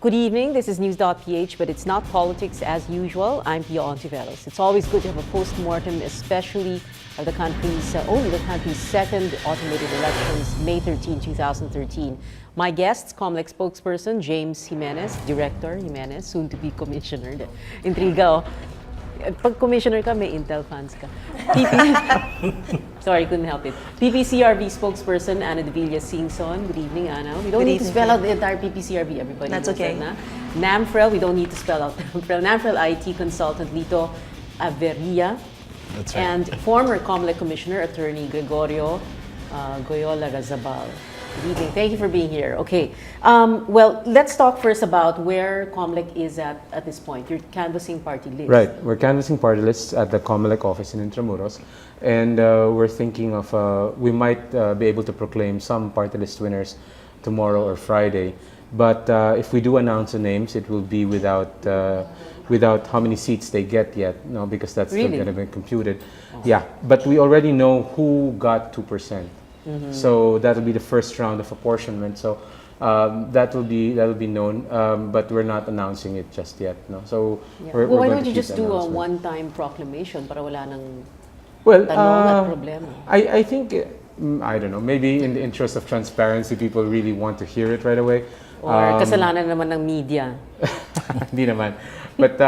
Good evening, this is News.PH, but it's not politics as usual. I'm Pia Hontiveros. It's always good to have a post-mortem, especially of the country's, only the country's second automated elections, May 13, 2013. My guests, COMELEC spokesperson James Jimenez, Director Jimenez, soon to be Commissioner. Intriga, oh. Pag Commissioner ka, may Intel fans ka. Sorry, couldn't help it. PPCRB spokesperson Ana de Villa Singson. Good evening, Ana. We don't need to spell out the entire PPCRB, everybody. That's okay. That, NAMFREL, we don't need to spell out NAMFREL. NAMFREL IT consultant Lito Averia. That's right. And former COMELEC Commissioner Attorney Gregorio Goyola Razabal. Good evening. Thank you for being here. Okay. Well, let's talk first about where COMELEC is at this point. You're canvassing party lists. Right. We're canvassing party lists at the COMELEC office in Intramuros. And we're thinking of, we might be able to proclaim some party list winners tomorrow or Friday. But if we do announce the names, it will be without how many seats they get yet, no, because that's still going to be computed. Oh. Yeah, but we already know who got 2%. Mm-hmm. So that will be the first round of apportionment. So that will be known, but we're not announcing it just yet. No. So we're why don't you just do a one-time proclamation para wala nang tanong at problema? I think I don't know. Maybe in the interest of transparency, people really want to hear it right away. Or kasalanan naman ng media. Hindi naman. But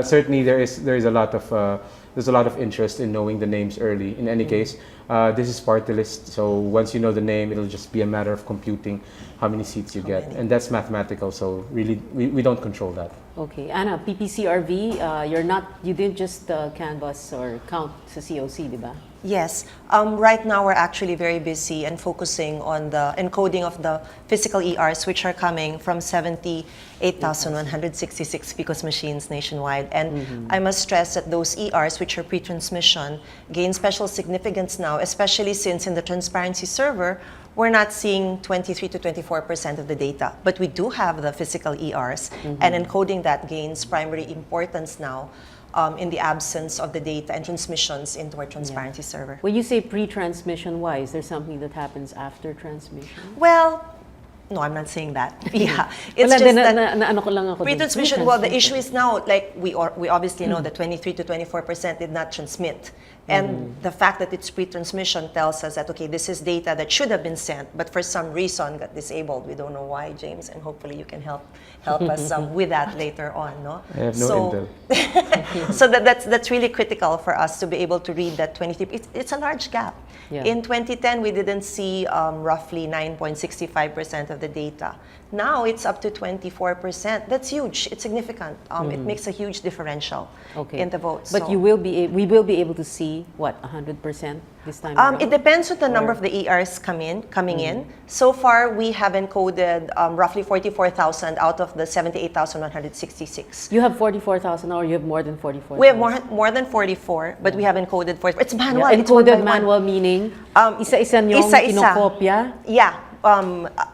certainly there is a lot of interest in knowing the names early. In any case, this is party list, so once you know the name, it'll just be a matter of computing how many seats you get, and that's mathematical. So really, we don't control that. Okay, Ana, PPCRV, you didn't just canvass or count sa COC, di ba? Yes. Right now, we're actually very busy and focusing on the encoding of the physical ERs, which are coming from 78,166 PICOS machines nationwide. And I must stress that those ERs, which are pre-transmission, gain special significance now, especially since in the transparency server, we're not seeing 23 to 24% of the data. But we do have the physical ERs, and encoding that gains primary importance now. In the absence of the data and transmissions into our transparency server. When you say pre-transmission, why? Is there something that happens after transmission? Well, no, I'm not saying that. Yeah, it's just that pre-transmission. Well, the issue is now, like we obviously know that 23 to 24% did not transmit, and the fact that it's pre-transmission tells us that okay, this is data that should have been sent, but for some reason got disabled. We don't know why, James, and hopefully you can help us with that later on. No, I have no intel. So that's really critical for us to be able to read that 23. It's a large gap. Yeah. In 2010, we didn't see roughly 9.65% of the data. Now it's up to 24%. That's huge. It's significant. It makes a huge differential in the votes. But we will be able to see what 100% this time around? It depends on the number of the ERs coming in. So far, we have encoded roughly 44,000 out of the 78,166. You have 44,000, or you have more than 44,000? We have more than 44, but we have encoded 44. It's manual. Yeah, encoded manual meaning isa-isa niyong kinokopya? Yeah.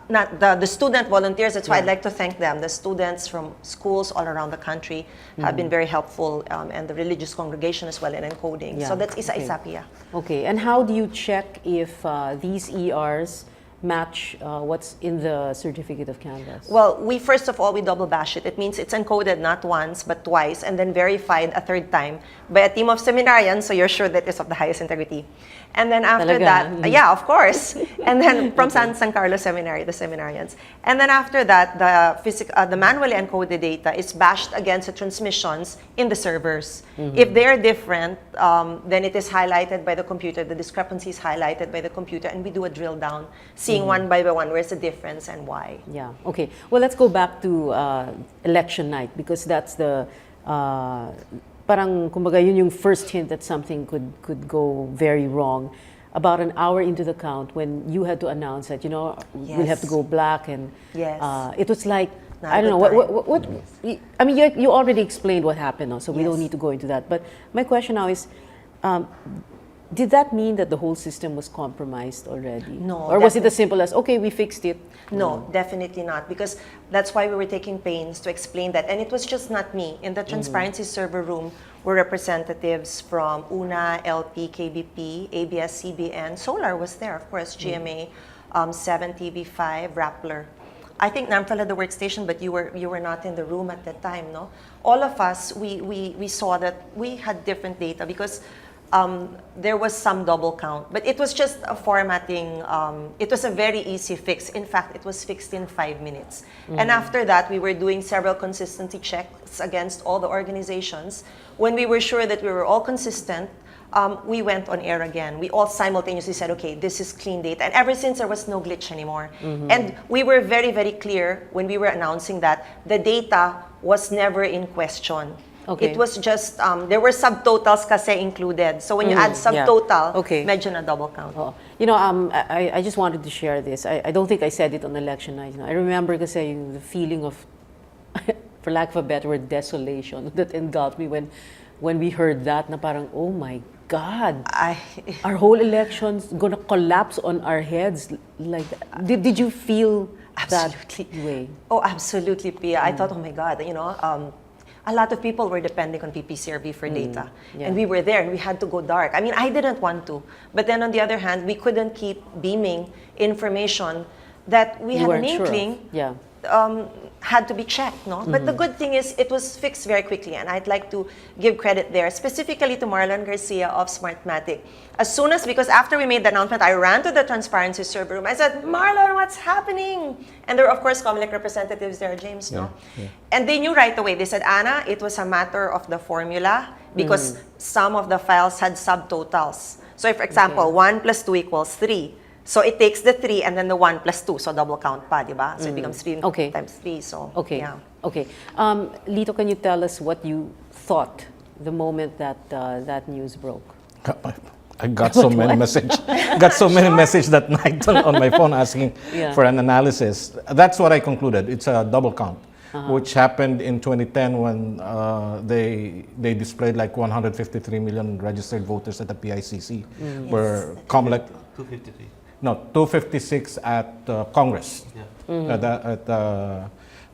Not the student volunteers. That's why I'd like to thank them. The students from schools all around the country have been very helpful, and the religious congregation as well in encoding. Yeah. So that's isa-isa, Pia. Okay, and how do you check if these ERs match what's in the certificate of canvass? Well, first of all, we double bash it. It means it's encoded not once, but twice, and then verified a third time by a team of seminarians, so you're sure that it's of the highest integrity. And then after that, yeah, of course. And then from San Carlos Seminary, the seminarians. And then after that, the manually encoded data is bashed against the transmissions in the servers. If they're different, then it is highlighted by the computer. The discrepancy is highlighted by the computer, and we do a drill down, seeing one by one where's the difference and why. Yeah. Okay. Well, let's go back to election night, because that's the parang kumbaga yun yung first hint that something could go very wrong. About an hour into the count, when you had to announce that we'll have to go black, and it was like I don't know what I mean. You already explained what happened, so we don't need to go into that. But my question now is, did that mean that the whole system was compromised already? No. Or was it as simple as, okay, we fixed it? No, definitely not. Because that's why we were taking pains to explain that. And it was just not me. In the transparency server room were representatives from UNA, LP, KBP, ABS-CBN. Solar was there, of course, GMA, 7, TV5, Rappler. I think Namfal had the workstation, but you were not in the room at that time, no? All of us, we saw that we had different data because there was some double count, but it was just a formatting. It was a very easy fix. In fact, it was fixed in 5 minutes. And after that, we were doing several consistency checks against all the organizations. When we were sure that we were all consistent, we went on air again. We all simultaneously said, okay, this is clean data. And ever since, there was no glitch anymore. And we were very, very clear when we were announcing that the data was never in question. Okay. It was just, there were subtotals kasi included. So when you add subtotal, Okay. medyo na double count. Oh. You know, I just wanted to share this. I don't think I said it on election night. I remember kasi the feeling of, for lack of a better word, desolation that engulfed me when we heard that, na parang, oh my God, our whole election's gonna collapse on our heads like that. Did you feel that way? Oh, absolutely, Pia. I thought, oh my God, you know, a lot of people were depending on PPCRB for data. Yeah. And we were there and we had to go dark. I mean, I didn't want to. But then on the other hand, we couldn't keep beaming information that we You had an weren't sure of. inkling Yeah. had to be checked, no? But the good thing is it was fixed very quickly, and I'd like to give credit there, specifically to Marlon Garcia of Smartmatic. As soon as, because after we made the announcement, I ran to the transparency server room. I said, Marlon, what's happening? And there were, of course, Comelec representatives there, James, no? Yeah. And they knew right away. They said, Anna, it was a matter of the formula because some of the files had subtotals. So if, for example, 1 plus 2 equals 3, so it takes the 3 and then the 1 plus 2, so double count pa, di ba? So it becomes 3 times 3, so Okay. yeah. Okay. Lito, can you tell us what you thought the moment that that news broke? I got so many messages that night on my phone asking for an analysis. That's what I concluded. It's a double count, which happened in 2010 when they displayed like 153 million registered voters at the PICC, where Comelec 253. No, 256 at Congress, at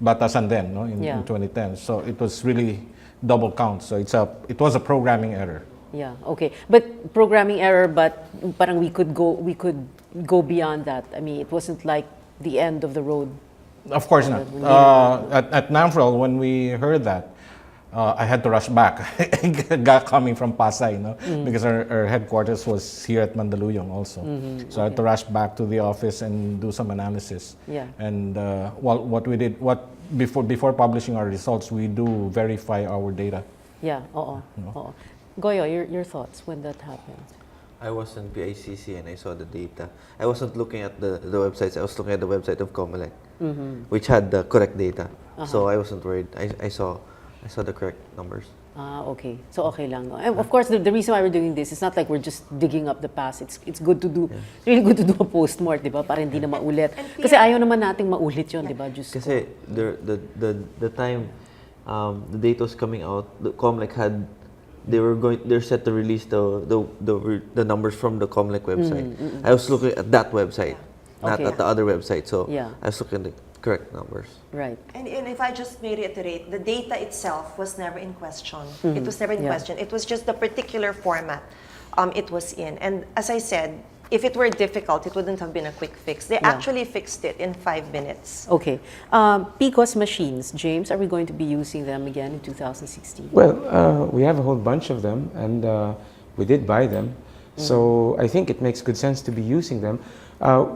Batasan then, no, in 2010. So it was really double count. So it was a programming error. Yeah. Okay. But programming error, but parang we could go beyond that. I mean, it wasn't like the end of the road. Of course not. At NAMFREL, when we heard that, I had to rush back, coming from Pasay, no? Because our headquarters was here at Mandaluyong also. So I had to rush back to the office and do some analysis. Yeah. And what we did, before publishing our results, we do verify our data. Yeah. Goyo, your thoughts when that happened? I was in PICC and I saw the data. I wasn't looking at the websites. I was looking at the website of Comelec, which had the correct data. So I wasn't worried. I saw the correct numbers. Okay. So okay lang, no? And of course, the reason why we're doing this is not like we're just digging up the past. It's good to do. It's really good to do a post-mort, di ba? Para hindi na maulit. Kasi ayaw naman nating maulit yun, di ba? Just Kasi the time the data was coming out, the Comelec had they're set to release the numbers from the Comelec website. I was looking at that website, not at the other website. So I was looking at the correct numbers. Right. And if I just may reiterate, the data itself was never in question. It was never in question. It was just the particular format it was in. And as I said, if it were difficult, it wouldn't have been a quick fix. They actually fixed it in 5 minutes. Okay. PCOS machines, James, are we going to be using them again in 2016? Well, we have a whole bunch of them, and we did buy them. So I think it makes good sense to be using them,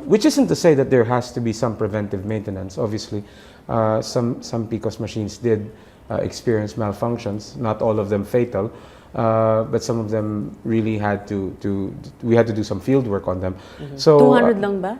which isn't to say that there has to be some preventive maintenance. Obviously, some PCOS machines did experience malfunctions, not all of them fatal. But some of them really we had to do some field work on them. So 200 lang ba?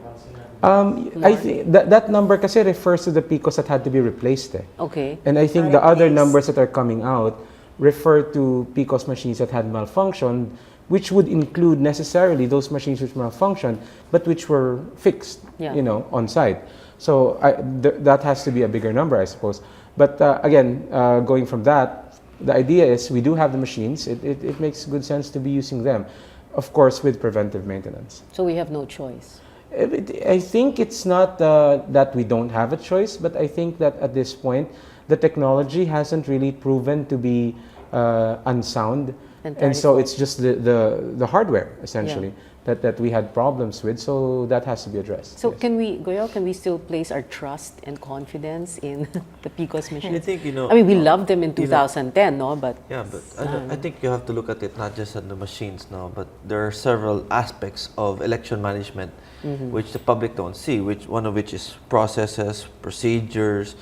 I think that number kasi refers to the PCOS that had to be replaced. Okay. And I think the other numbers that are coming out refer to PCOS machines that had malfunctioned, which would include necessarily those machines which malfunctioned, but which were fixed, on site. So that has to be a bigger number, I suppose. But again, going from that, the idea is we do have the machines. It makes good sense to be using them, of course, with preventive maintenance. So we have no choice. I think it's not that we don't have a choice, but I think that at this point, the technology hasn't really proven to be unsound And so it's just the hardware, essentially, that we had problems with. So that has to be addressed. So can we still place our trust and confidence in the PCOS machines? I think, I mean, we loved them in 2010, no? But yeah, but I think you have to look at it not just on the machines now, but there are several aspects of election management which the public don't see, one of which is processes, procedures,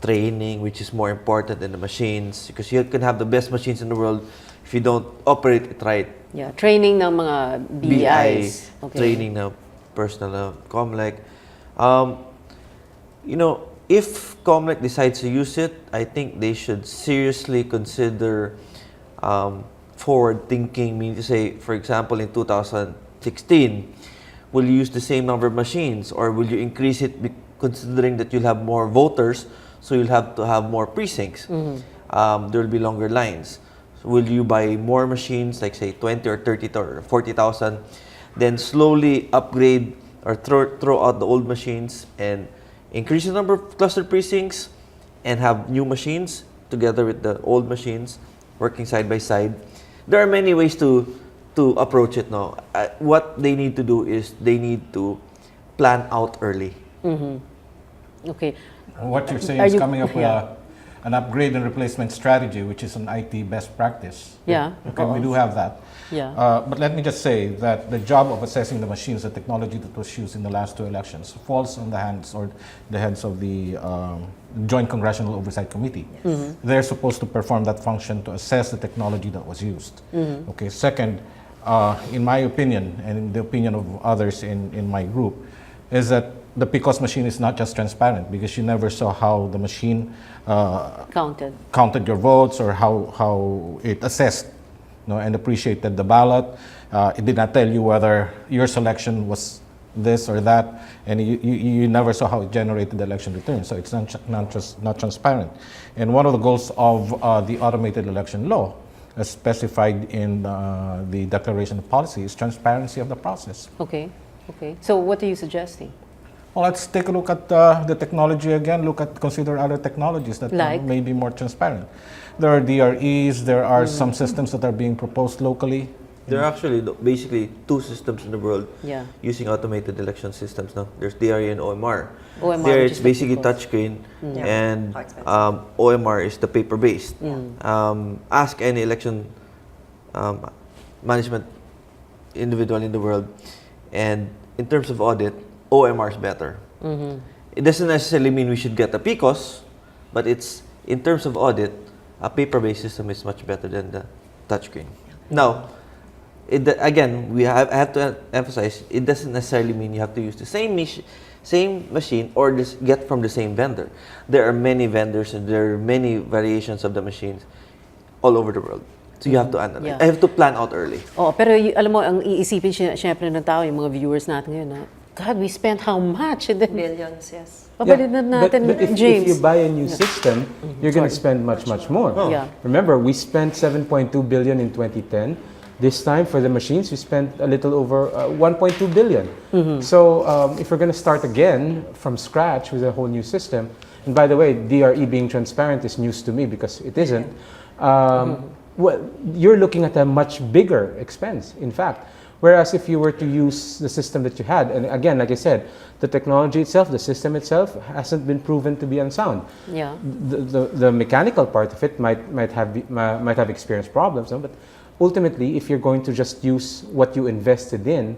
training, which is more important than the machines, because you can have the best machines in the world if you don't operate it right. yeah, training ng mga BIs. Okay. Training ng personal COMELEC. If COMELEC decides to use it, I think they should seriously consider forward thinking, meaning to say, for example, in 2016, will you use the same number of machines, or will you increase it considering that you'll have more voters, so you'll have to have more precincts. There will be longer lines. So will you buy more machines, like say 20 or 30 or 40,000, then slowly upgrade or throw out the old machines and increase the number of cluster precincts and have new machines together with the old machines working side by side? There are many ways to approach it now. What they need to do is they need to plan out early. Okay. What you're saying Are is you- coming up with yeah. an upgrade and replacement strategy, which is an IT best practice. Yeah. Okay, we do have that. Yeah. But let me just say that the job of assessing the machines, the technology that was used in the last two elections, falls on the hands or the heads of the Joint Congressional Oversight Committee. They're supposed to perform that function to assess the technology that was used. Okay. Second, in my opinion, and in the opinion of others in my group, is that the PCOS machine is not just transparent, because you never saw how the machine counted your votes, or how it assessed, and appreciated the ballot. It did not tell you whether your selection was this or that, and you never saw how it generated the election return. So it's not transparent. And one of the goals of the automated election law, as specified in the Declaration of Policy, is transparency of the process. Okay. So what are you suggesting? Well, let's take a look at the technology again. Consider other technologies that may be more transparent. There are DREs. There are some systems that are being proposed locally. There are actually basically two systems in the world using automated election systems now. There's DRE and OMR. There it's basically touchscreen, and OMR is the paper-based. Ask any election management individual in the world, and in terms of audit, OMR is better. It doesn't necessarily mean we should get a PCOS, but it's, in terms of audit, a paper-based system is much better than the touchscreen. Now, again, I have to emphasize, it doesn't necessarily mean you have to use the same machine or get from the same vendor. There are many vendors and there are many variations of the machines all over the world. So you have to analyze. I have to plan out early. Oh, pero alam mo, ang iisipin syempre ng tao, yung mga viewers natin ngayon, God, we spent how much? And then, Billions, yes. Pabalidad natin, but if James. you buy a new system, you're going to spend much more. Yeah. Remember, we spent 7.2 billion in 2010. This time, for the machines, we spent a little over 1.2 billion. So if we're going to start again from scratch with a whole new system, and by the way, DRE being transparent is news to me because it isn't, well, you're looking at a much bigger expense, in fact. Whereas if you were to use the system that you had, and again, like I said, the technology itself, the system itself, hasn't been proven to be unsound. Yeah. The mechanical part of it might have experienced problems, no? But ultimately, if you're going to just use what you invested in,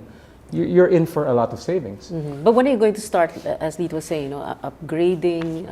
you're in for a lot of savings. But when are you going to start, as Lito was saying, upgrading?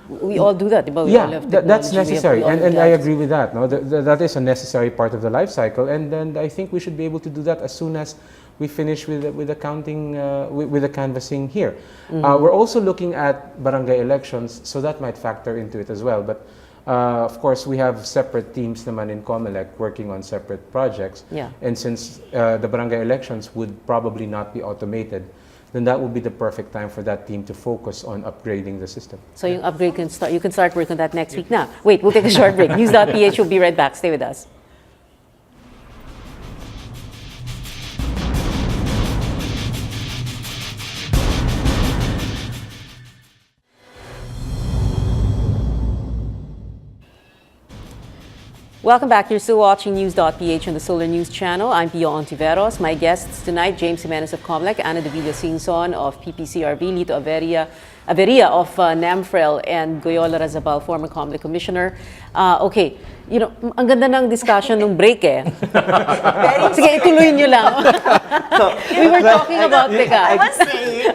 We all do that. We all have that's technology, necessary, we have and I agree with that. No, that is a necessary part of the life cycle, and then I think we should be able to do that as soon as we finish with the counting, with the canvassing here. We're also looking at barangay elections, so that might factor into it as well. But of course, we have separate teams naman in COMELEC working on separate projects. Yeah. And since the barangay elections would probably not be automated, then that would be the perfect time for that team to focus on upgrading the system. So yung upgrade can start. You can start work on that next week. Now, wait, we'll take a short break. News.PH will be right back. Stay with us. Welcome back. You're still watching News.PH on the Solar News channel. I'm Pia Hontiveros. My guests tonight, James Jimenez of Comlec, Ana Davido Singson of PPCRB, Lito Averia of NAMFREL, and Goyola Razabal, former Comlec Commissioner. Okay, you know, ang ganda ng discussion nung break eh. Sige, ituloy nyo lang. We were talking about, I was saying,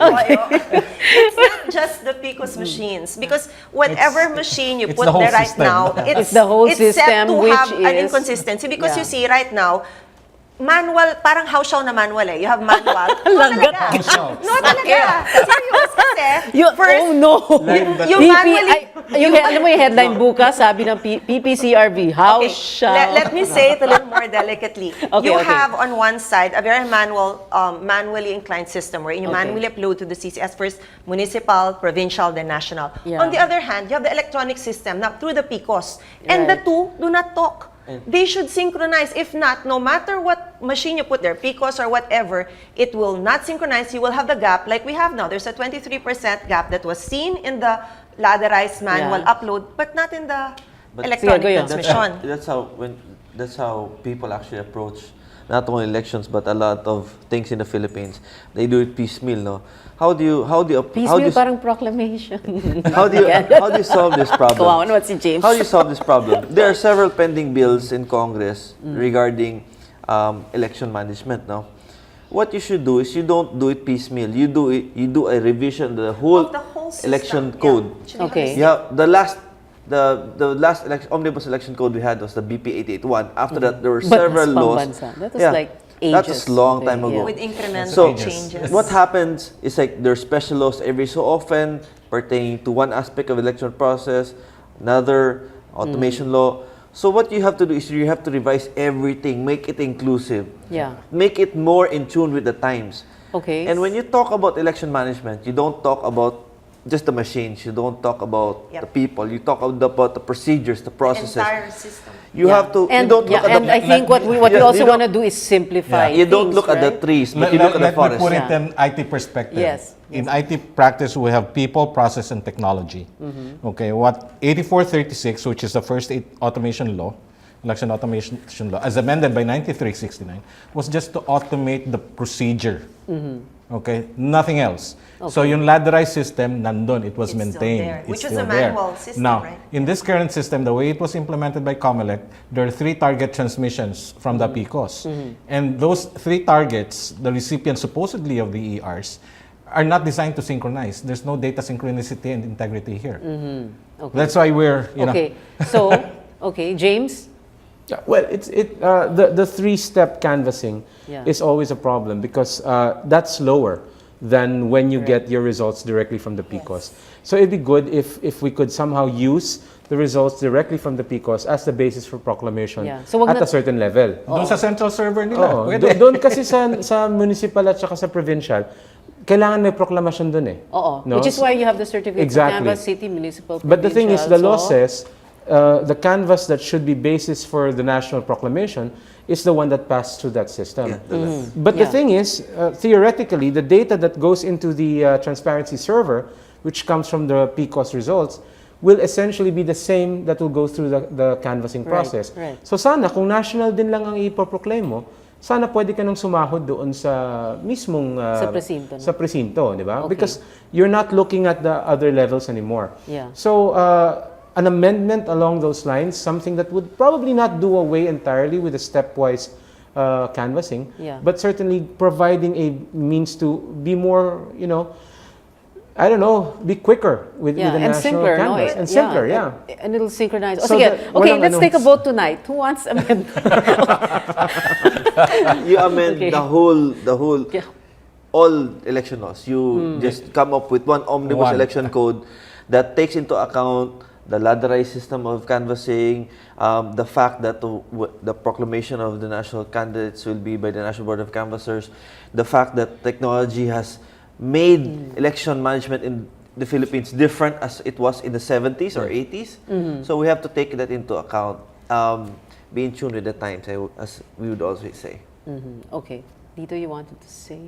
it's not just the PCOS machines, because whatever machine you it's put the whole there right system. now, It's the whole it's set system, to which have an is- inconsistency. Because Yeah. you see right now, manual, parang hausyaw na manual eh. You have manual. No Lagat. talaga. No talaga. Serious kasi. First, Oh no! you manually... Alam mo yung headline bukas, sabi ng PPCRB, how Okay, shall... let me say it a little more delicately. Okay, You okay. have on one side a very manually inclined system where you Okay. manually upload to the CCS first, municipal, provincial, then national. Yeah. On the other hand, you have the electronic system now through the PCOS. And the Right. two do not talk. They should synchronize. If not, no matter what machine you put there, PCOS or whatever, it will not synchronize. You will have the gap like we have now. There's a 23% gap that was seen in the ladderized manual Yeah. upload, but not in the But- electronic Sige, go yun. transmission. That's how people actually approach not only elections but a lot of things in the Philippines. They do it piecemeal, no? How do you Piecemeal parang proclamation. how do you solve this problem? Kawawa naman si James. How do you solve this problem? There are several pending bills in Congress regarding election management. Now, what you should do is you don't do it piecemeal. You do a revision of the whole, Of the whole system. election Yeah. code. Should be Okay. holistic. Yeah, the last omnibus election code we had was the BP 881. After that, there were But several that's laws. pambansa. That was like That ages was long ago, time ago. yeah. With incremental So changes. what happens is like there's special laws every so often pertaining to one aspect of election process, another automation law. So what you have to do is you have to revise everything, make it inclusive, Yeah. make it more in tune with the times. Okay. And when you talk about election management, you don't talk about just the machines. You don't talk about Yep. the people. You talk about the procedures, the processes. Entire system. You Yeah. have to. And, you don't look at and the. I think what we Yeah, also you want to don't- do is simplify. You don't things, look at the right? trees, but you look at the Let me forest. put it Yeah. in IT perspective. Yes, In IT practice, we have people, process, and technology. Okay, what 8436, which is the first automation law, election automation law, as amended by 9369, was just to automate the procedure. Okay, nothing else. So yung ladderized system, nandun, it was It's still maintained. there, which It's was a still there. manual system, Now, right? in this current system, the way it was implemented by COMELEC, there are 3 target transmissions from the PCOS. And those 3 targets, the recipients supposedly of the ERs, are not designed to synchronize. There's no data synchronicity and integrity here. Okay. That's why we're, Okay. So, okay, James? Yeah, well, the 3-step canvassing Yeah. is always a problem because that's slower than when you get your results directly from the PCOS. So it'd be good if we could somehow use the results directly from the PCOS as the basis for proclamation Yeah. So wag at na- a certain level. doon sa central server nila. Oo. Pwede. Doon kasi sa municipal at saka sa provincial, kailangan may proklamasyon doon eh. Oo. No? Which is why you have the certificate Exactly. for Canvas, City, Municipal, But the thing is, Provincial, the law so- says the canvas that should be basis for the national proclamation is the one that passed through that system. But the Yeah. thing is, theoretically, the data that goes into the transparency server, which comes from the PCOS results, will essentially be the same that will go through the canvassing Right, process. right. So sana, kung national din lang ang ipoproclaim mo, sana pwede ka nang sumahod doon sa mismong Sa presinto, no? sa presinto, di ba? Okay. Because you're not looking at the other levels anymore. Yeah. So, an amendment along those lines, something that would probably not do away entirely with the stepwise canvassing, Yeah. but certainly providing a means to be more, I don't know, be quicker with Yeah, the and national simpler, no? canvas. And simpler, yeah. And it'll synchronize. So Sige, that okay, walang let's ano- take a vote tonight. Who wants amendment? You amend Okay. the whole Yeah. all election laws. You just come up with one omnibus One. election code that takes into account the ladderized system of canvassing, the fact that the proclamation of the national candidates will be by the National Board of Canvassers, the fact that technology has made election management in the Philippines different as it was in the 70s or 80s. So we have to take that into account. Be in tune with the times, as we would always say. Okay. Dito, you wanted to say?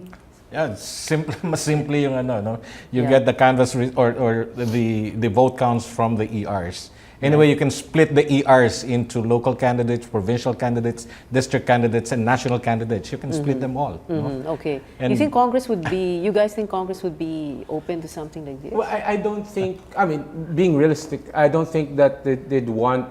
Yeah, simple, mas simple yung ano, no? You Yeah. get the canvas or the vote counts from the ERs. Anyway, you can split the ERs into local candidates, provincial candidates, district candidates, and national candidates. You can split them all. No? Okay. And- You think Congress would be? You guys think Congress would be open to something like this? Well, I don't think, I mean, being realistic, I don't think that they'd want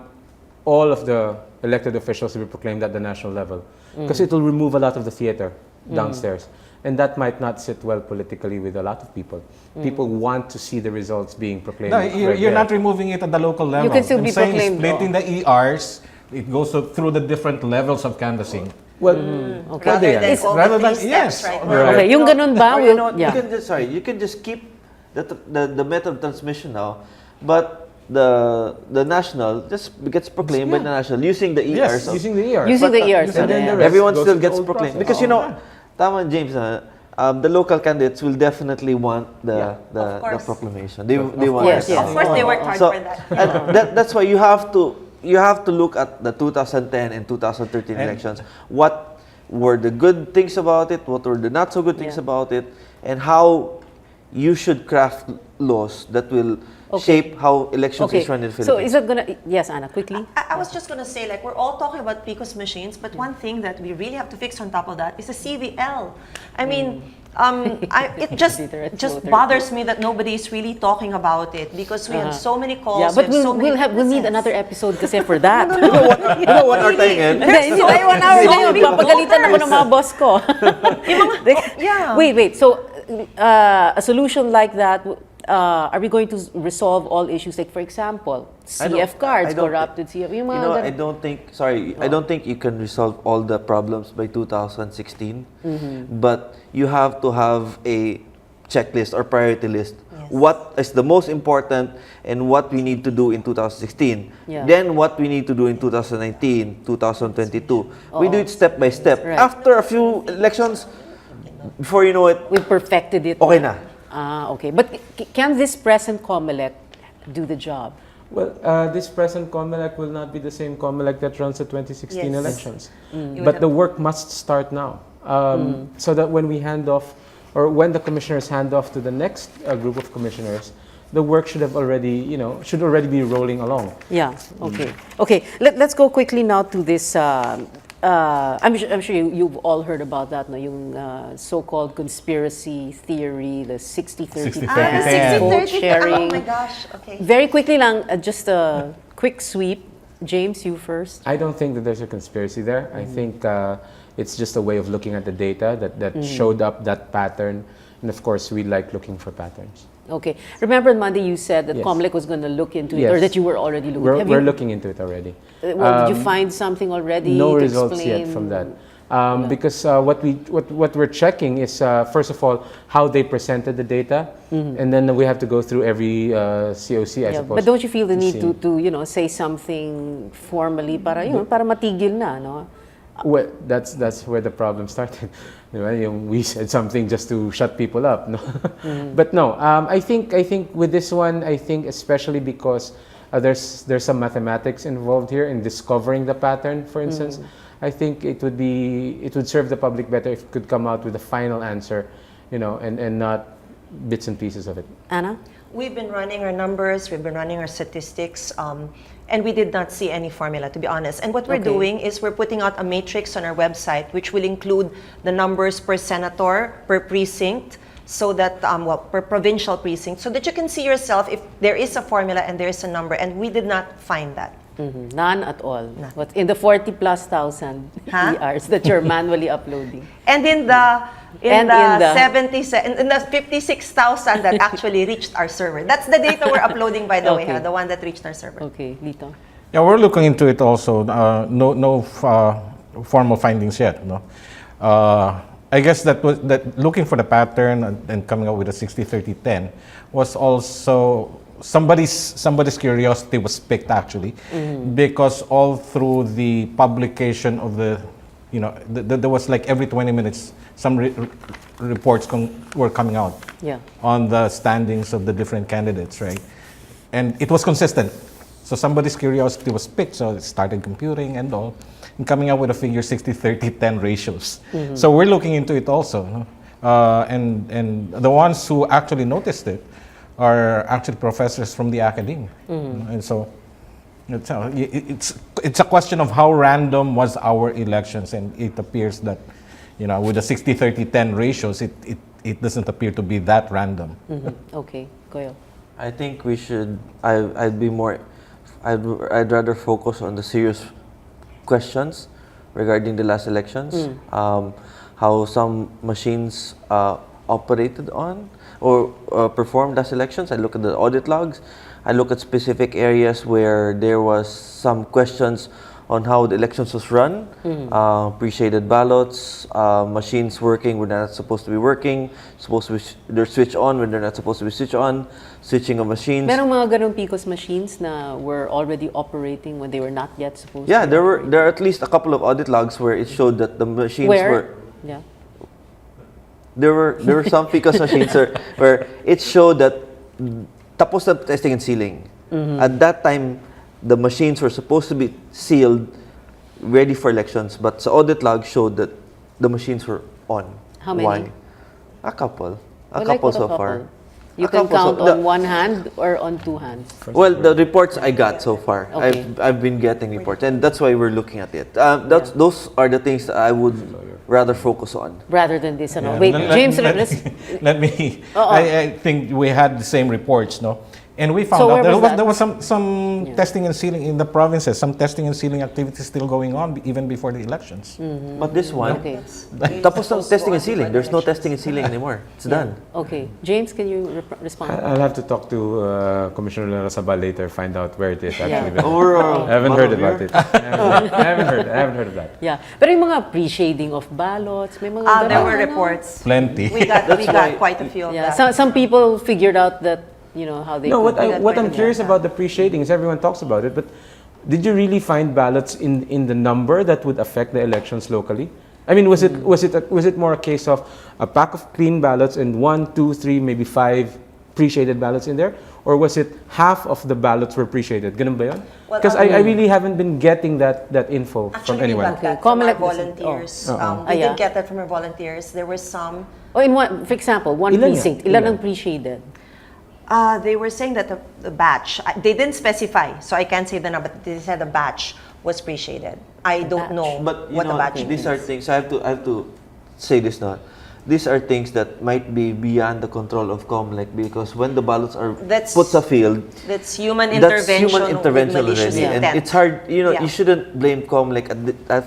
all of the elected officials to be proclaimed at the national level, because it will remove a lot of the theater downstairs. And that might not sit well politically with a lot of people. People want to see the results being proclaimed. No, right you're there. not removing it at the local level. can still I'm be saying proclaimed, splitting the ERs, it goes through the different levels of canvassing. Well, Okay. Rather than It's all rather the than- three yes, steps, right? right. Okay, yung ganun ba? Or you know what, Yeah. you can just keep the method of transmission now, but the national just gets proclaimed by the national using the ERs. Yes, using the ERs. Using the But, ERs, and then yeah. the rest Everyone goes still through the gets old proclaimed process. because you know, Tama and James, the local candidates will definitely want Of the course. proclamation. They want course, that. yes. Of course, they worked hard So for that. and that's why you have to look at the 2010 and 2013 elections. What were the good things about it? What were the not so good things Yeah. about it? And how you should craft laws that will shape how elections Okay. is run in the So Philippines. is it gonna? Yes, Anna. Quickly. I was just gonna say, like, we're all talking about PCOS machines, but one thing that we really have to fix on top of that is the CVL. I mean, it just Literate voter. bothers me that nobody's really talking about it because we have so many calls. Yeah, but we have so many we'll need witnesses. another episode kasi for that. You know what our time in? Hindi, tayo 1 hour na yun. Papagalitan ako ng mga boss ko. yeah. Wait. So, a solution like that, are we going to resolve all issues? Like, for example, CF cards, I don't corrupted CF. Yung You mga know, ganun. I don't think you can resolve all the problems by 2016. But you have to have a checklist or priority list. Yes. What is the most important and what we need to do in 2016. Yeah. Then what we need to do in 2019, 2022. We do it step by step. Right. After a few elections, before you know it, We've perfected it. okay na. Okay. But can this present COMELEC do the job? Well, this present COMELEC will not be the same COMELEC that runs the 2016 Yes. elections. You But would the have- work must start now. So that when we hand off, or when the commissioners hand off to the next group of commissioners, the work should have already, should already be rolling along. Yeah. Okay. Okay. Let's go quickly now to this. I'm sure you've all heard about that, no? Yung so-called conspiracy theory, the 60-30 60-30 vote 60-30. sharing. Oh my gosh. Okay. Very quickly lang, just a quick sweep. James, you first. I don't think that there's a conspiracy there. I think it's just a way of looking at the data that showed up that pattern. And of course, we like looking for patterns. Okay. Remember on Monday you said that Yes. COMELEC was going to look into it, Yes. or that you were already looking. We're, Have we're you, looking into it already. well, did you find something already? No to results explain? yet from that. Because what we're checking is first of all how they presented the data, and then we have to go through every COC, I Yeah, suppose. but don't you feel the need see. to say something formally para para matigil na, no? Well, that's where the problem started. Di ba? We said something just to shut people up, no? But no, I think with this one, I think especially because there's some mathematics involved here in discovering the pattern, for instance. I think it would serve the public better if it could come out with a final answer, and not bits and pieces of it. Anna? We've been running our numbers, we've been running our statistics, and we did not see any formula, to be honest. And what we're Okay. doing is we're putting out a matrix on our website, which will include the numbers per senator, per precinct, so that, per provincial precinct, so that you can see yourself if there is a formula and there is a number, and we did not find that. None at all. What in the 40,000+ Huh? ERs that you're manually uploading? And in the And in the- 56,000 that actually reached our server. That's the data we're uploading, by the way, Okay. the one that reached our server. Okay, Lito. Yeah, we're looking into it also. No formal findings yet. No, I guess that looking for the pattern and coming up with a 60-30-10 was also somebody's curiosity was piqued actually, because all through the publication of there was like every 20 minutes some reports were coming out Yeah. on the standings of the different candidates, right? And it was consistent. So somebody's curiosity was piqued, so it started computing and all, and coming up with a figure 60-30-10 ratios. So we're looking into it also. No? And the ones who actually noticed it are actually professors from the academia. And so It's a question of how random was our elections, and it appears that, with the 60-30-10 ratios, it doesn't appear to be that random. Okay, Goyo. I think we should. I'd rather focus on the serious questions regarding the last elections. How some machines operated on or performed last elections. I look at the audit logs. I look at specific areas where there was some questions on how the elections was run, pre-shaded ballots, machines working when they're not supposed to be working, they're switched on when they're not supposed to be switched on, switching of machines. Merong mga ganong PCOS machines na were already operating when they were not yet supposed to. Yeah, there are at least a couple of audit logs where it showed that the machines were. Yeah. There were some PCOS machines where it showed that tapos na testing and sealing. At that time, the machines were supposed to be sealed, ready for elections, but the audit log showed that the machines were on. How many? Why? A couple. A Well, couple what so a couple? far. You A can couple, count so on one hand or on two hands. Well, the reports I got so far, Okay. I've been getting reports, and that's why we're looking at it. Those are the things that I would rather focus on. Rather than this, Yeah. Wait, James, Let me. I think we had the same reports, no? And we found So out where was that? there was some testing and sealing in the provinces, some testing and sealing activities still going on even before the elections. But this one, Okay. tapos na testing and sealing. There's no testing and sealing anymore. It's done. Okay. James, can you respond? I'll have to talk to Commissioner Larrazabal later, find out where it is actually. Yeah. Or I haven't heard about it. I haven't heard of that. Yeah. Pero yung mga pre-shading of ballots, may mga There ganun, were ano? reports. Plenty. We got why- quite a few of Yeah. that. Some people figured out that, how they No, could do that what by I'm curious themselves. about the pre-shading is everyone talks about it, but did you really find ballots in the number that would affect the elections locally? I mean, was it more a case of a pack of clean ballots and 1, 2, 3, maybe 5 pre-shaded ballots in there, or was it half of the ballots were pre-shaded? Ganun ba yun? Well, Because I really haven't been getting that info from Actually, we anyone. got that Okay, from our Comelec doesn't- volunteers. Oh. We Yeah. did get that from our volunteers. There were some. in one, for example, one Ilan yan? precinct, ilan Ilan? ang pre-shaded? They were saying that the batch, they didn't specify, so I can't say the number, but they said the batch was pre-shaded. I don't know But you what know, the batch these means. are things. I have to say this now. These are things that might be beyond the control of COMELEC, because when the ballots are That's- put sa field, That's human that's intervention, human intervention with malicious already, and intent. it's hard. Yeah. You shouldn't blame COMELEC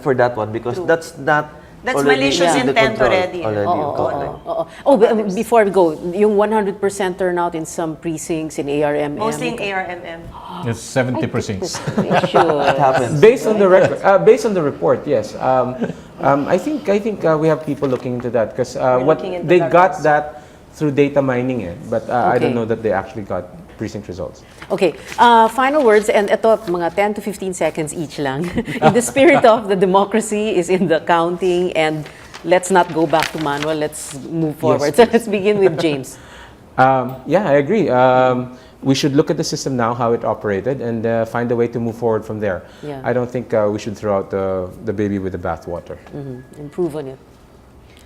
for that one, because True. that's not. That's already malicious in the intent control already. of Oo, COMELEC. oo. Oh, but before we go, yung 100% turnout in some precincts in ARMM. Mostly in ARMM. It's 70%. It happens. Based on the record, based on the report, yes. I think we have people looking into that because what looking into they that got also. that through data mining, but I Okay. don't know that they actually got precinct results. Okay, final words, and ito, mga 10 to 15 seconds each lang. In the spirit of the democracy is in the counting, and let's not go back to manual, let's move forward. So let's begin with James. Yeah, I agree. We should look at the system now, how it operated, and find a way to move forward from there. Yeah. I don't think we should throw out the baby with the bathwater. Improve on it.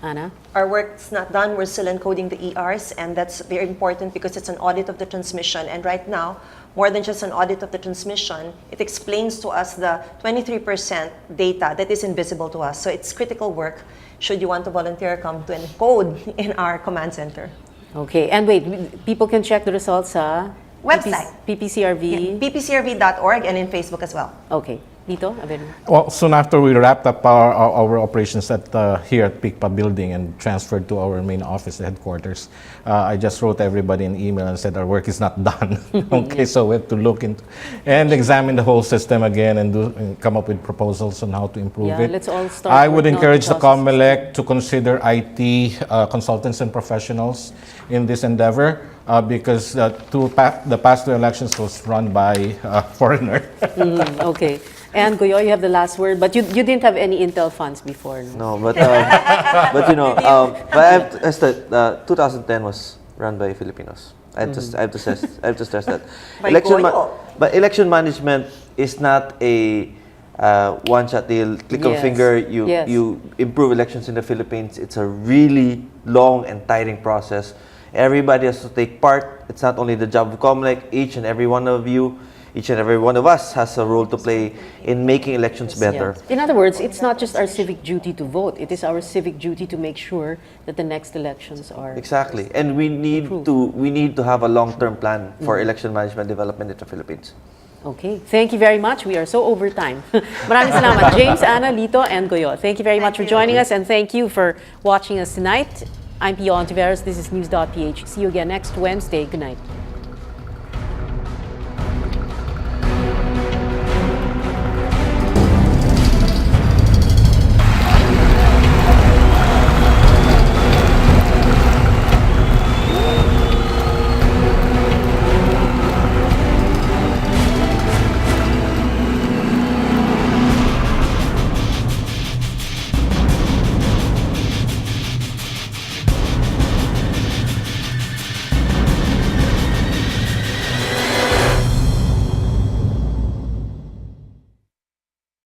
Anna? Our work's not done. We're still encoding the ERs, and that's very important because it's an audit of the transmission. And right now, more than just an audit of the transmission, it explains to us the 23% data that is invisible to us. So it's critical work. Should you want to volunteer, come to encode in our command center. Okay, and wait, people can check the results sa Website. PPCRV. ppcrv.org and in Facebook as well. Okay, dito, Aben. Well, soon after we wrapped up our operations here at PICPA building and transferred to our main office, the headquarters, I just wrote everybody an email and said our work is not done. Okay, so we have to look into and examine the whole system again and come up with proposals on how to improve Yeah, it. let's all start I would working on encourage the the process. COMELEC to consider IT consultants and professionals in this endeavor because the past two elections was run by a foreigner. Okay. And Goyo, you have the last word, but you didn't have any Intel funds before, no? No, but you know, but I have to stress 2010 was run by Filipinos. I have to stress that. By Goyo. But election management is not a one-shot deal. Click of a Yes. finger, Yes. you improve elections in the Philippines. It's a really long and tiring process. Everybody has to take part. It's not only the job of COMELEC. Each and every one of you, each and every one of us has a role to play in making elections better. Yes. In other words, it's not just our civic duty to vote. It is our civic duty to make sure that the next elections are Exactly. And we need to have a long-term plan for election management development in the Philippines. Okay. Thank you very much. We are so over time. Maraming salamat, James, Ana, Lito, and Goyo. Thank you very much for joining us, and thank you for watching us tonight. I'm Pia Hontiveros. This is News.PH. See you again next Wednesday. Good night.